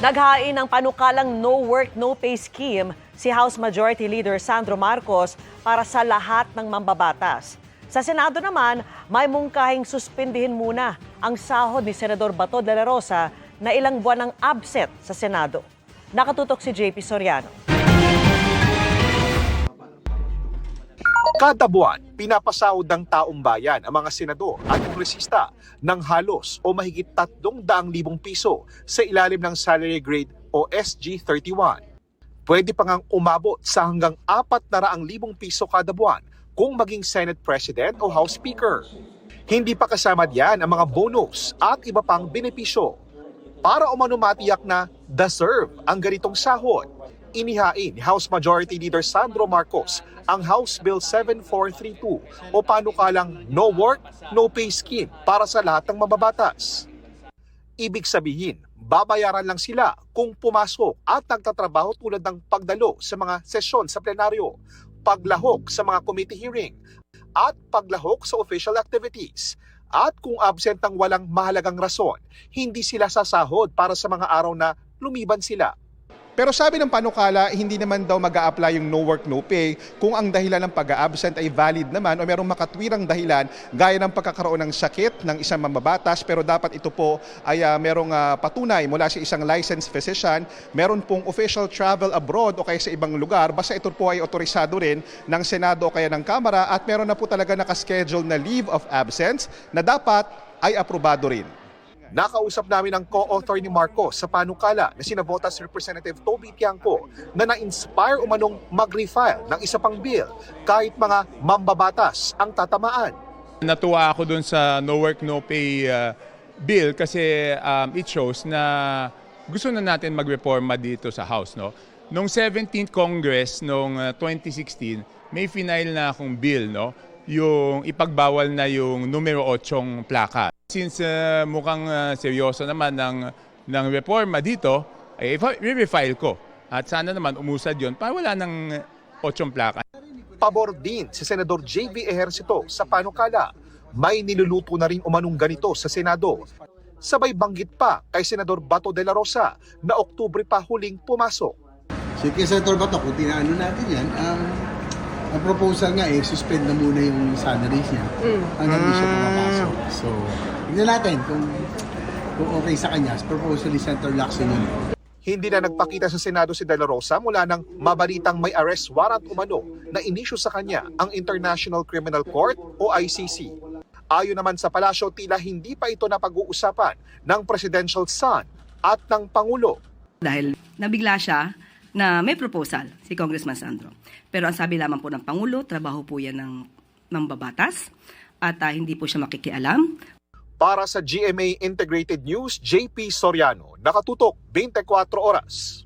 Naghain ng panukalang no work, no pay scheme si House Majority Leader Sandro Marcos para sa lahat ng mambabatas. Sa Senado naman, may mungkahing suspindihin muna ang sahod ni Senador Bato de la Rosa na ilang buwan ng absent sa Senado. Nakatutok si JP Soriano. Kada buwan, pinapasahod ng taong bayan ang mga senador at kongresista ng halos o mahigit 300,000 piso sa ilalim ng salary grade o SG-31. Pwede pa ngang umabot sa hanggang 400,000 piso kada buwan kung maging Senate President o House Speaker. Hindi pa kasama diyan ang mga bonus at iba pang benepisyo. Para umano matiyak na deserve ang ganitong sahod, inihain ni House Majority Leader Sandro Marcos ang House Bill 7432 o panukalang no work, no pay scheme para sa lahat ng mababatas. Ibig sabihin, babayaran lang sila kung pumasok at nagtatrabaho tulad ng pagdalo sa mga sesyon sa plenaryo, paglahok sa mga committee hearing, at paglahok sa official activities. At kung absent ng walang mahalagang rason, hindi sila sasahod para sa mga araw na lumiban sila. Pero sabi ng panukala, hindi naman daw mag-a-apply yung no work, no pay kung ang dahilan ng pag-a-absent ay valid naman o merong makatwirang dahilan gaya ng pagkakaroon ng sakit ng isang mambabatas, pero dapat ito po ay merong patunay mula sa isang licensed physician, meron pong official travel abroad o kaya sa ibang lugar, basta ito po ay otorisado rin ng Senado o kaya ng Kamara at meron na po talaga nakaschedule na leave of absence na dapat ay aprobado rin. Nakausap namin ang co-author ni Marcos sa panukala na sina Botas Representative Toby Tiangco na na-inspire umanong mag-refile ng isa pang bill kahit mga mambabatas ang tatamaan. Natuwa ako dun sa no work, no pay bill kasi it shows na gusto na natin magreforma dito sa House. No? Noong 17th Congress, noong 2016, may final na akong bill, no? Yung ipagbawal na yung numero 8 plaka. Since mukhang seryoso naman ng reforma dito, ay i-refile ko. At sana naman umusad yon para wala ng 8 plaka. Pabor din si Senador JV Ejercito sa panukala. May niluluto na rin umanong ganito sa Senado. Sabay banggit pa kay Senador Bato de la Rosa na Oktubre pa huling pumasok. Sige, Senator Bato, kung tinaano natin yan, ang proposal nga suspend na muna yung salaries niya hanggang di siya pumapasok. So, tignan natin kung okay sa kanya. Proposal ni Senator Lacson yun. Hindi na nagpakita sa Senado si De La Rosa mula nang mabalitang may arrest warrant umano na inisyu sa kanya ang International Criminal Court o ICC. Ayon naman sa palasyo, tila hindi pa ito napag-uusapan ng presidential son at ng Pangulo. Dahil nabigla siya na may proposal si Congressman Sandro. Pero ang sabi lamang po ng Pangulo, trabaho po yan ng babatas at hindi po siya makikialam. Para sa GMA Integrated News, JP Soriano, nakatutok 24 oras.